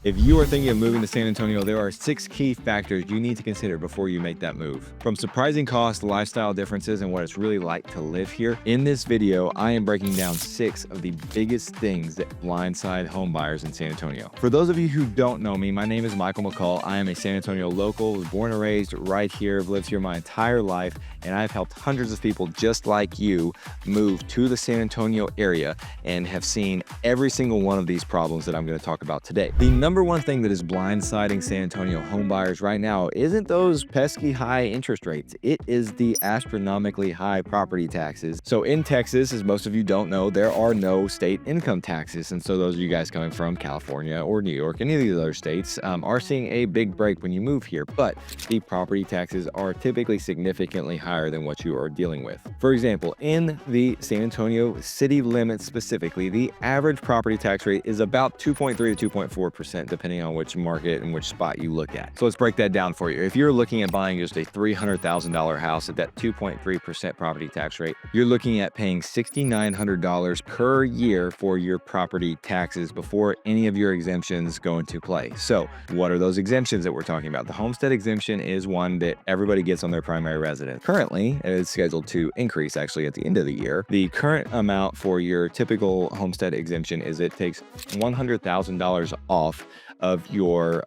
If you are thinking of moving to San Antonio, there are 6 key factors you need to consider before you make that move. From surprising costs, lifestyle differences, and what it's really like to live here, in this video, I am breaking down 6 of the biggest things that blindside home buyers in San Antonio. For those of you who don't know me, my name is Michael McCall. I am a San Antonio local, was born and raised right here, I've lived here my entire life, and I've helped hundreds of people just like you move to the San Antonio area and have seen every single one of these problems that I'm going to talk about today. The number one thing that is blindsiding San Antonio home buyers right now isn't those pesky high interest rates. It is the astronomically high property taxes. So in Texas, as most of you don't know, there are no state income taxes. And so those of you guys coming from California or New York, any of these other states, are seeing a big break when you move here. But the property taxes are typically significantly higher than what you are dealing with. For example, in the San Antonio city limits specifically, the average property tax rate is about 2.3 to 2.4%, depending on which market and which spot you look at. So let's break that down for you. If you're looking at buying just a $300,000 house at that 2.3% property tax rate, you're looking at paying $6,900 per year for your property taxes before any of your exemptions go into play. So what are those exemptions that we're talking about? The homestead exemption is one that everybody gets on their primary residence. Currently, it's scheduled to increase actually at the end of the year. The current amount for your typical homestead exemption is it takes $100,000 off of your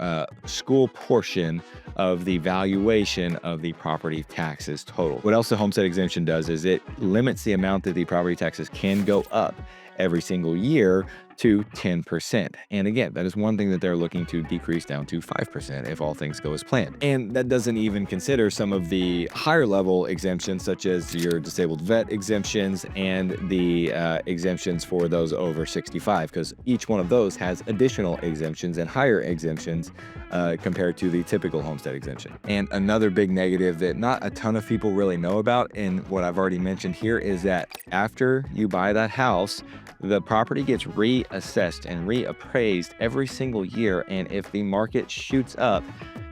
school portion of the valuation of the property taxes total. What else the homestead exemption does is it limits the amount that the property taxes can go up every single year to 10%. And again, that is one thing that they're looking to decrease down to 5% if all things go as planned. And that doesn't even consider some of the higher level exemptions, such as your disabled vet exemptions and the exemptions for those over 65, because each one of those has additional exemptions and higher exemptions compared to the typical homestead exemption. And another big negative that not a ton of people really know about, and what I've already mentioned here, is that after you buy that house, the property gets reassessed and reappraised every single year. And if the market shoots up,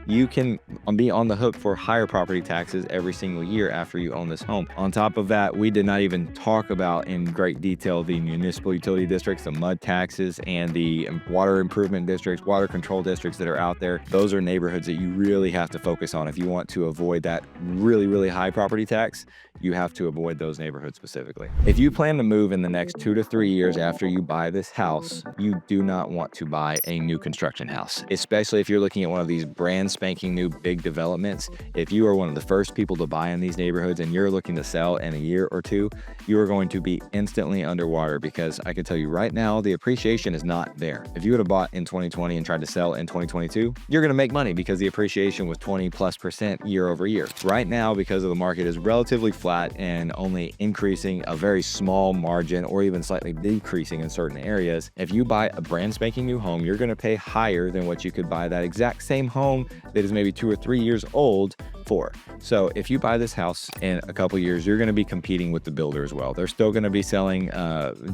you can be on the hook for higher property taxes every single year after you own this home. On top of that, we did not even talk about in great detail the municipal utility districts, the mud taxes, and the water improvement districts, water control districts that are out there. Those are neighborhoods that you really have to focus on. If you want to avoid that really, really high property tax, you have to avoid those neighborhoods specifically. If you plan to move in the next 2 to 3 years after you buy this house, you do not want to buy a new construction house, especially if you're looking at one of these brand spanking new big developments. If you are one of the first people to buy in these neighborhoods and you're looking to sell in a year or two, you are going to be instantly underwater, because I can tell you right now, the appreciation is not there. If you would have bought in 2020 and tried to sell in 2022, you're going to make money because the appreciation was 20+% year over year. Right now, because of the market is relatively flat and only increasing a very small margin or even slightly decreasing in certain areas, if you buy a brand spanking new home, you're going to pay higher than what you could buy that exact same home that is maybe 2 or 3 years old for. So if you buy this house in a couple years, you're going to be competing with the builder as well. They're still going to be selling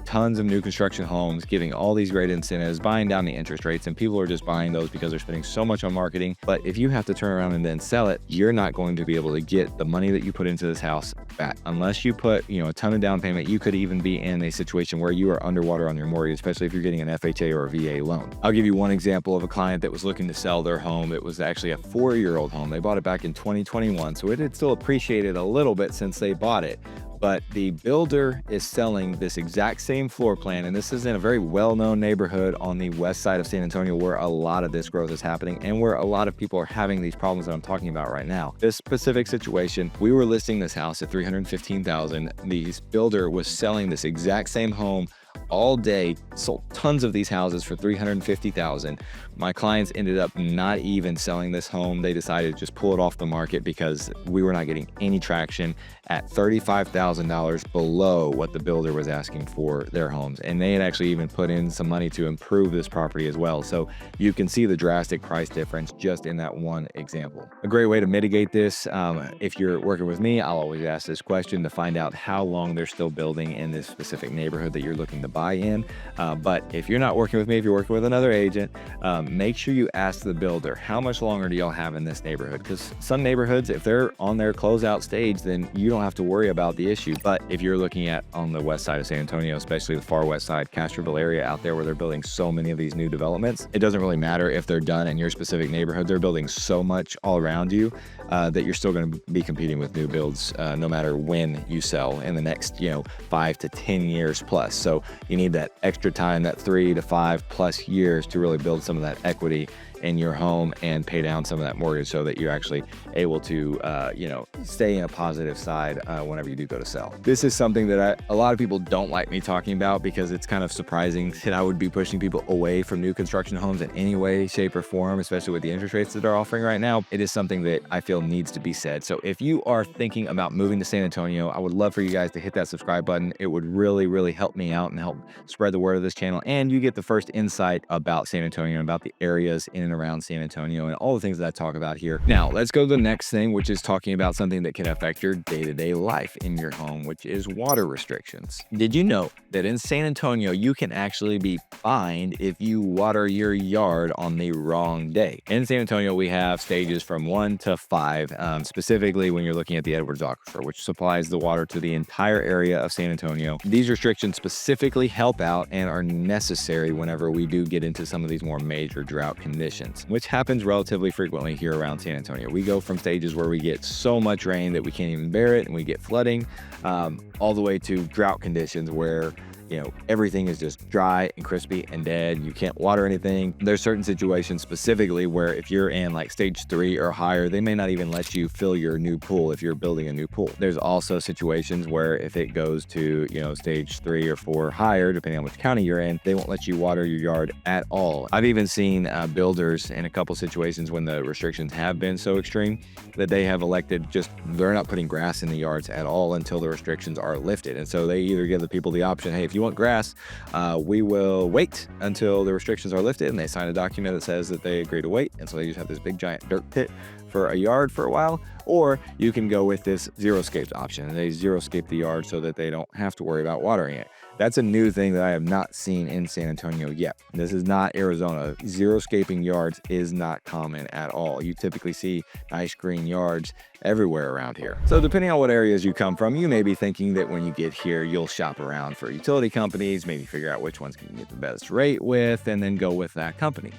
tons of new construction homes, giving all these great incentives, buying down the interest rates, and people are just buying those because they're spending so much on marketing. But if you have to turn around and then sell it, you're not going to be able to get the money that you put into this house back. Unless you put, a ton of down payment, you could even be in a situation where you are underwater on your mortgage, especially if you're getting an FHA or a VA loan. I'll give you one example of a client that was looking to sell their home. It was actually a 4-year-old home. They bought it back in 2021, so it had still appreciated a little bit since they bought it. But the builder is selling this exact same floor plan, and this is in a very well-known neighborhood on the west side of San Antonio where a lot of this growth is happening and where a lot of people are having these problems that I'm talking about right now. This specific situation, we were listing this house at $315,000. The builder was selling this exact same home all day, sold tons of these houses for $350,000. My clients ended up not even selling this home. They decided to just pull it off the market because we were not getting any traction at $35,000 below what the builder was asking for their homes. And they had actually even put in some money to improve this property as well. So you can see the drastic price difference just in that one example. A great way to mitigate this, if you're working with me, I'll always ask this question to find out how long they're still building in this specific neighborhood that you're looking to buy. buy in. But if you're not working with me, if you're working with another agent, make sure you ask the builder, how much longer do y'all have in this neighborhood? Because some neighborhoods, if they're on their closeout stage, then you don't have to worry about the issue. But if you're looking at on the west side of San Antonio, especially the far west side, Castroville area out there where they're building so many of these new developments, it doesn't really matter if they're done in your specific neighborhood. They're building so much all around you that you're still going to be competing with new builds no matter when you sell in the next 5 to 10 years plus. So you need that extra time, that 3 to 5 plus years to really build some of that equity in your home and pay down some of that mortgage so that you're actually able to stay in a positive side whenever you do go to sell. This is something that a lot of people don't like me talking about because it's kind of surprising that I would be pushing people away from new construction homes in any way, shape, or form, especially with the interest rates that they're offering right now. It is something that I feel needs to be said. So if you are thinking about moving to San Antonio, I would love for you guys to hit that subscribe button. It would really, really help me out and help spread the word of this channel. And you get the first insight about San Antonio and about the areas in and around San Antonio and all the things that I talk about here. Now, let's go to the next thing, which is talking about something that can affect your day-to-day life in your home, which is water restrictions. Did you know that in San Antonio, you can actually be fined if you water your yard on the wrong day? In San Antonio, we have stages from 1 to 5, specifically when you're looking at the Edwards Aquifer, which supplies the water to the entire area of San Antonio. These restrictions specifically help out and are necessary whenever we do get into some of these more major drought conditions, which happens relatively frequently here around San Antonio. We go from stages where we get so much rain that we can't even bear it and we get flooding, all the way to drought conditions where everything is just dry and crispy and dead. You can't water anything. There's certain situations specifically where if you're in like stage 3 or higher, they may not even let you fill your new pool if you're building a new pool. There's also situations where if it goes to, stage 3 or 4 higher, depending on which county you're in, they won't let you water your yard at all. I've even seen builders in a couple situations when the restrictions have been so extreme that they have elected they're not putting grass in the yards at all until the restrictions are lifted. And so they either give the people the option, hey, if you want grass, we will wait until the restrictions are lifted, and they sign a document that says that they agree to wait, and so they just have this big giant dirt pit for a yard for a while. Or you can go with this zero-scape option, and they zero-scape the yard so that they don't have to worry about watering it. That's a new thing that I have not seen in San Antonio yet. This is not Arizona. Zero-scaping yards is not common at all. You typically see nice green yards everywhere around here. So depending on what areas you come from, you may be thinking that when you get here, you'll shop around for utility companies, maybe figure out which ones can get the best rate with, and then go with that company.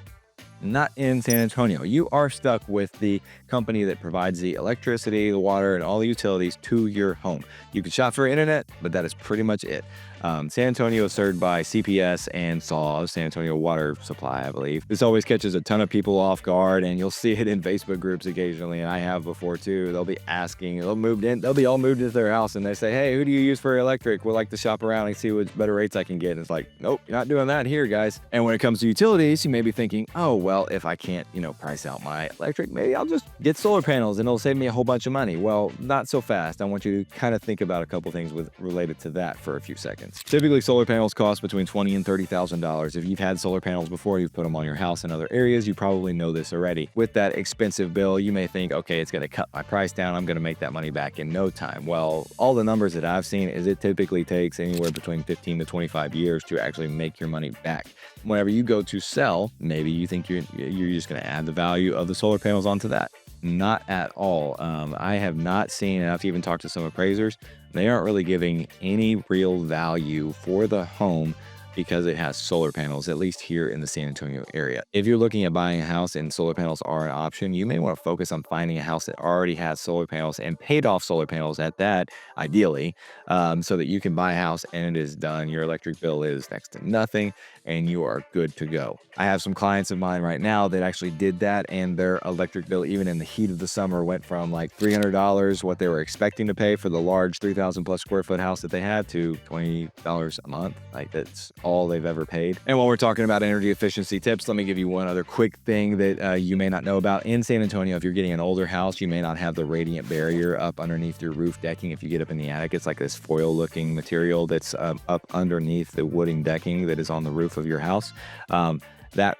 Not in San Antonio. You are stuck with the company that provides the electricity, the water, and all the utilities to your home. You can shop for internet, but that is pretty much it. San Antonio is served by CPS and SAWS, San Antonio Water Supply, I believe. This always catches a ton of people off guard, and you'll see it in Facebook groups occasionally, and I have before too. They'll be asking, they'll be all moved into their house, and they say, hey, who do you use for electric? We'd like to shop around and see what better rates I can get. And it's like, nope, you're not doing that here, guys. And when it comes to utilities, you may be thinking, oh, well, if I can't, price out my electric, maybe I'll just get solar panels and it'll save me a whole bunch of money. Well, not so fast. I want you to kind of think about a couple things related to that for a few seconds. Typically, solar panels cost between $20,000 and $30,000. If you've had solar panels before, you've put them on your house and other areas, you probably know this already. With that expensive bill, you may think, okay, it's going to cut my price down. I'm going to make that money back in no time. Well, all the numbers that I've seen is it typically takes anywhere between 15 to 25 years to actually make your money back. Whenever you go to sell, maybe you think you're just going to add the value of the solar panels onto that. Not at all. I have not seen, and I've even talked to some appraisers, they aren't really giving any real value for the home because it has solar panels, at least here in the San Antonio area. If you're looking at buying a house and solar panels are an option, you may want to focus on finding a house that already has solar panels and paid off solar panels at that, ideally, so that you can buy a house and it is done. Your electric bill is next to nothing and you are good to go. I have some clients of mine right now that actually did that, and their electric bill, even in the heat of the summer, went from like $300, what they were expecting to pay for the large 3,000 plus square foot house that they had, to $20 a month. Like, that's all they've ever paid. And while we're talking about energy efficiency tips, let me give you one other quick thing that you may not know about. In San Antonio, if you're getting an older house, you may not have the radiant barrier up underneath your roof decking. If you get up in the attic, it's like this foil looking material that's up underneath the wooden decking that is on the roof of your house. that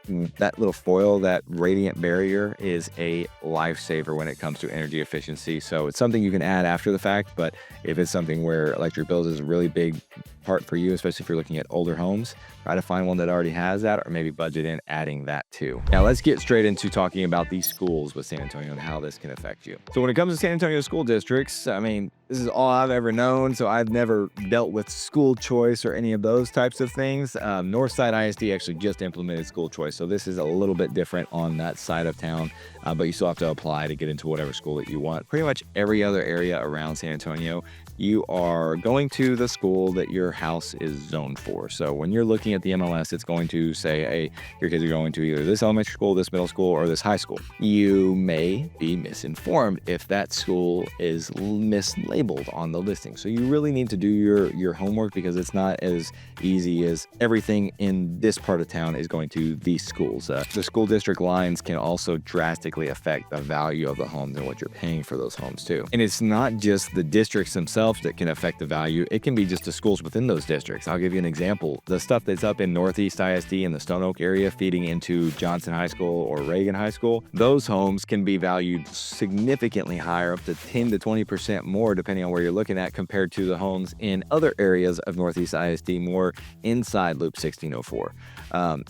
little foil, that radiant barrier, is a lifesaver when it comes to energy efficiency. So it's something you can add after the fact, but if it's something where electric bills is a really big part for you, especially if you're looking at older homes, try to find one that already has that, or maybe budget in adding that too. Now let's get straight into talking about these schools with San Antonio and how this can affect you. So when it comes to San Antonio school districts, I mean, this is all I've ever known, so I've never dealt with school choice or any of those types of things. Northside ISD actually just implemented school choice, so this is a little bit different on that side of town, but you still have to apply to get into whatever school that you want. Pretty much every other area around San Antonio, you are going to the school that your house is zoned for. So when you're looking at the MLS, it's going to say, hey, your kids are going to either this elementary school, this middle school, or this high school. You may be misinformed if that school is mislabeled on the listing. So you really need to do your homework, because it's not as easy as everything in this part of town is going to these schools. The school district lines can also drastically affect the value of the homes and what you're paying for those homes too. And it's not just the districts themselves that can affect the value. It can be just the schools within those districts. I'll give you an example. The stuff that's up in Northeast ISD in the Stone Oak area feeding into Johnson High School or Reagan High School, those homes can be valued significantly higher, up to 10 to 20% more depending on where you're looking at, compared to the homes in other areas of Northeast ISD, more inside Loop 1604.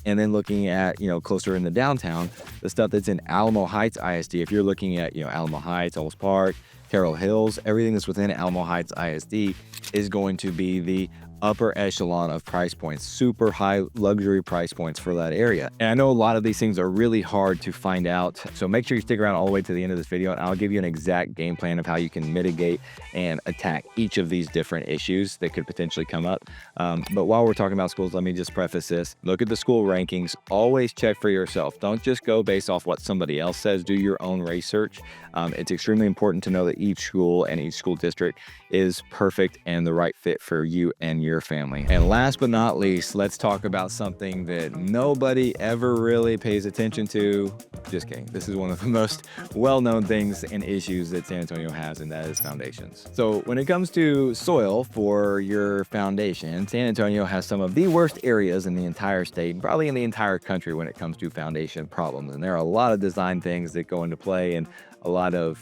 And then looking at, closer in the downtown, the stuff that's in Alamo Heights ISD, if you're looking at, Alamo Heights, Olds Park, Carroll Hills, everything that's within Alamo Heights ISD is going to be the upper echelon of price points, super high luxury price points for that area. And I know a lot of these things are really hard to find out, so make sure you stick around all the way to the end of this video, and I'll give you an exact game plan of how you can mitigate and attack each of these different issues that could potentially come up. But while we're talking about schools, let me just preface this. Look at the school rankings. Always check for yourself. Don't just go based off what somebody else says. Do your own research. It's extremely important to know that each school and each school district is perfect and the right fit for you and your family. And last but not least, let's talk about something that nobody ever really pays attention to. Just kidding. This is one of the most well-known things and issues that San Antonio has, and that is foundations. So when it comes to soil for your foundation, San Antonio has some of the worst areas in the entire state, and probably in the entire country when it comes to foundation problems. And there are a lot of design things that go into play, and a lot of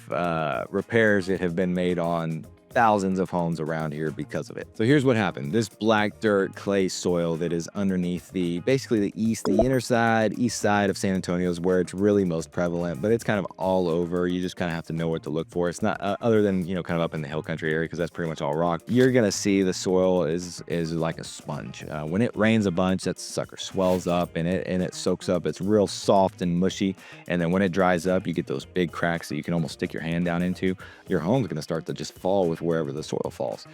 repairs that have been made on thousands of homes around here because of it. So here's what happened. This black dirt clay soil that is underneath basically the east side of San Antonio is where it's really most prevalent, but it's kind of all over. You just kind of have to know what to look for. It's not other than, kind of up in the hill country area, because that's pretty much all rock. You're going to see the soil is like a sponge. When it rains a bunch, that sucker swells up and it soaks up. It's real soft and mushy. And then when it dries up, you get those big cracks that you can almost stick your hand down into. Your home's going to start to just fall with wherever the soil falls.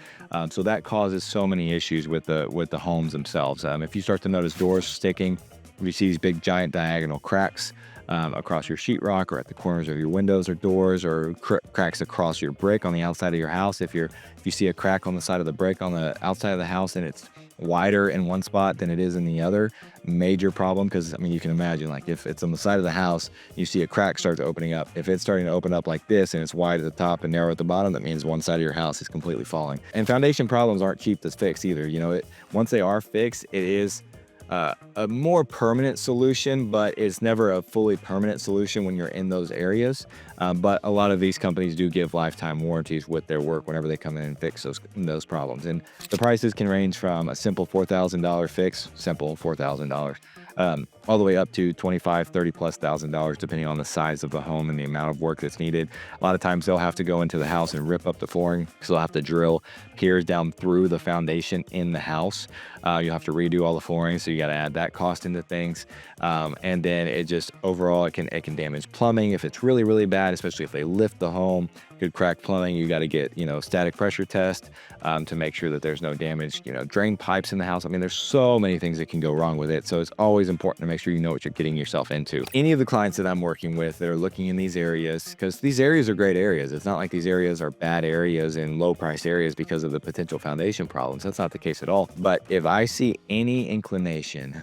So that causes so many issues with the homes themselves. If you start to notice doors sticking, if you see these big giant diagonal cracks across your sheetrock or at the corners of your windows or doors, or cracks across your brick on the outside of your house, if you see a crack on the side of the brick on the outside of the house and it's wider in one spot than it is in the other, major problem. Because you can imagine, like, if it's on the side of the house, you see a crack starts opening up. If it's starting to open up like this and it's wide at the top and narrow at the bottom, that means one side of your house is completely falling. And foundation problems aren't cheap to fix either. Once they are fixed, it is a more permanent solution, but it's never a fully permanent solution when you're in those areas. But a lot of these companies do give lifetime warranties with their work whenever they come in and fix those problems. And the prices can range from a simple $4,000 fix, $4,000, all the way up to $25,000, $30,000+ depending on the size of the home and the amount of work that's needed. A lot of times they'll have to go into the house and rip up the flooring, because they'll have to drill piers down through the foundation in the house. You'll have to redo all the flooring, so you got to add that cost into things. And then it just overall it can damage plumbing if it's really, really bad, especially if they lift the home. Could crack plumbing. You got to get static pressure test to make sure that there's no damage. Drain pipes in the house. There's so many things that can go wrong with it. So it's always important to make sure you know what you're getting yourself into. Any of the clients that I'm working with that are looking in these areas, because these areas are great areas. It's not like these areas are bad areas and low price areas because of the potential foundation problems. That's not the case at all. But if I see any inclination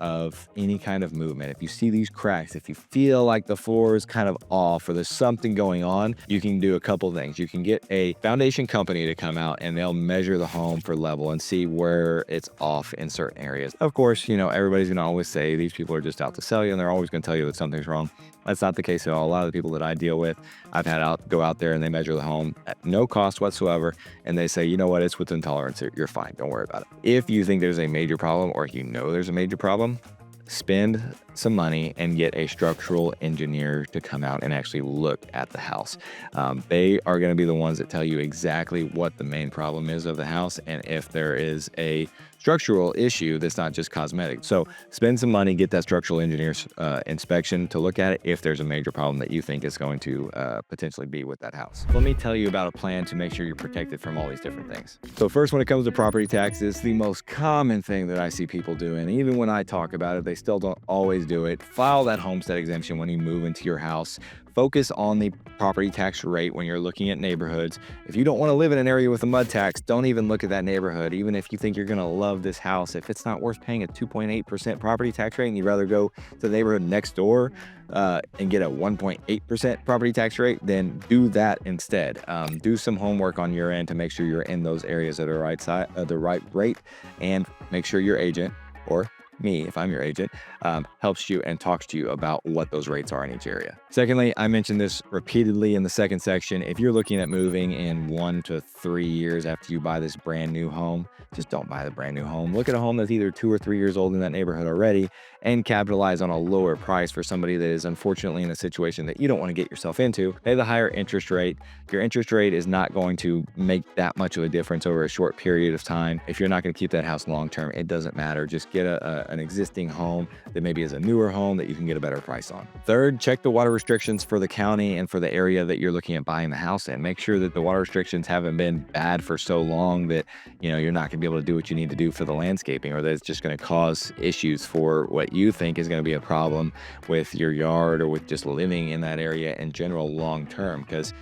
of any kind of movement, if you see these cracks, if you feel like the floor is kind of off or there's something going on, you can do a couple things. You can get a foundation company to come out and they'll measure the home for level and see where it's off in certain areas. Of course, everybody's going to always always say these people are just out to sell you, and they're always going to tell you that something's wrong. That's not the case at all. A lot of the people that I deal with, I've had go out there and they measure the home at no cost whatsoever, and they say, you know what, it's within tolerance. You're fine. Don't worry about it. If you think there's a major problem, or you know there's a major problem, spend some money and get a structural engineer to come out and actually look at the house. They are going to be the ones that tell you exactly what the main problem is of the house, and if there is a structural issue that's not just cosmetic. So spend some money, get that structural engineer's inspection to look at it if there's a major problem that you think is going to potentially be with that house. Let me tell you about a plan to make sure you're protected from all these different things. So first, when it comes to property taxes, the most common thing that I see people doing, even when I talk about it, they still don't always do it. File that homestead exemption when you move into your house. Focus on the property tax rate when you're looking at neighborhoods. If you don't want to live in an area with a mud tax, don't even look at that neighborhood. Even if you think you're going to love this house, if it's not worth paying a 2.8% property tax rate and you'd rather go to the neighborhood next door and get a 1.8% property tax rate, then do that instead. Do some homework on your end to make sure you're in those areas at the right side, the right rate, and make sure your agent, or me, if I'm your agent, helps you and talks to you about what those rates are in each area. Secondly, I mentioned this repeatedly in the second section. If you're looking at moving in 1 to 3 years after you buy this brand new home, just don't buy the brand new home. Look at a home that's either 2 or 3 years old in that neighborhood already and capitalize on a lower price for somebody that is unfortunately in a situation that you don't want to get yourself into. Pay the higher interest rate. Your interest rate is not going to make that much of a difference over a short period of time. If you're not going to keep that house long term, it doesn't matter. Just get an existing home that maybe is a newer home that you can get a better price on. Third, check the water restrictions for the county and for the area that you're looking at buying the house in. Make sure that the water restrictions haven't been bad for so long that you're not going to be able to do what you need to do for the landscaping, or that it's just going to cause issues for what you think is going to be a problem with your yard or with just living in that area in general long term, because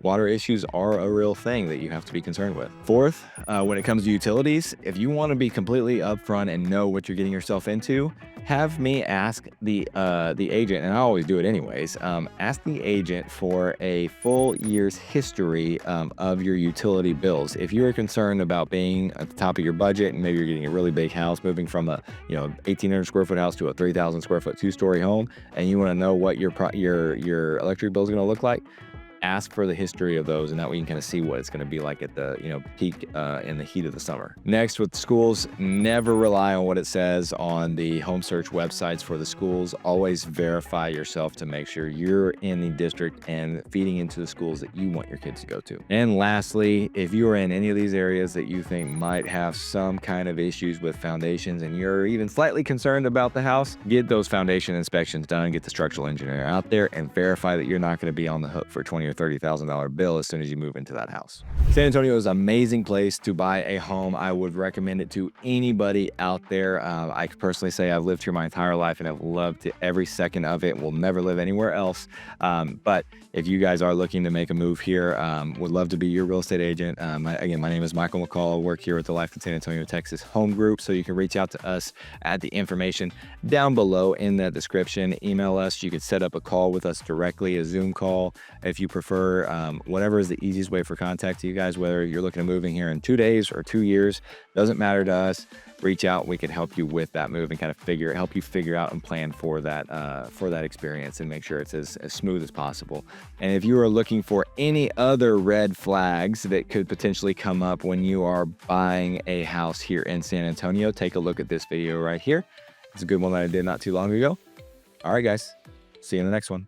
water issues are a real thing that you have to be concerned with. Fourth, when it comes to utilities, if you want to be completely upfront and know what you're getting yourself into, have me ask the agent, and I always do it anyways, ask the agent for a full year's history of your utility bills. If you're concerned about being at the top of your budget and maybe you're getting a really big house, moving from a 1,800 square foot house to a 3,000 square foot 2-story home, and you want to know what your electric bill is going to look like, ask for the history of those, and that way you can kind of see what it's going to be like at the peak in the heat of the summer. Next, with schools, never rely on what it says on the home search websites for the schools. Always verify yourself to make sure you're in the district and feeding into the schools that you want your kids to go to. And lastly, if you are in any of these areas that you think might have some kind of issues with foundations and you're even slightly concerned about the house, get those foundation inspections done, get the structural engineer out there, and verify that you're not going to be on the hook for $20,000 or $30,000 bill as soon as you move into that house. San Antonio is an amazing place to buy a home. I would recommend it to anybody out there. I could personally say I've lived here my entire life and I've loved every second of it. Will never live anywhere else. But if you guys are looking to make a move here, would love to be your real estate agent. Again, my name is Michael McCall. I work here with the Life in San Antonio, Texas home group. So you can reach out to us at the information down below in the description. Email us. You could set up a call with us directly, a Zoom call if you prefer. Whatever is the easiest way for contact to you guys, whether you're looking at moving here in 2 days or 2 years, doesn't matter to us. Reach out. We can help you with that move and kind of help you figure out and plan for that experience and make sure it's as smooth as possible. And if you are looking for any other red flags that could potentially come up when you are buying a house here in San Antonio, take a look at this video right here. It's a good one that I did not too long ago. All right, guys. See you in the next one.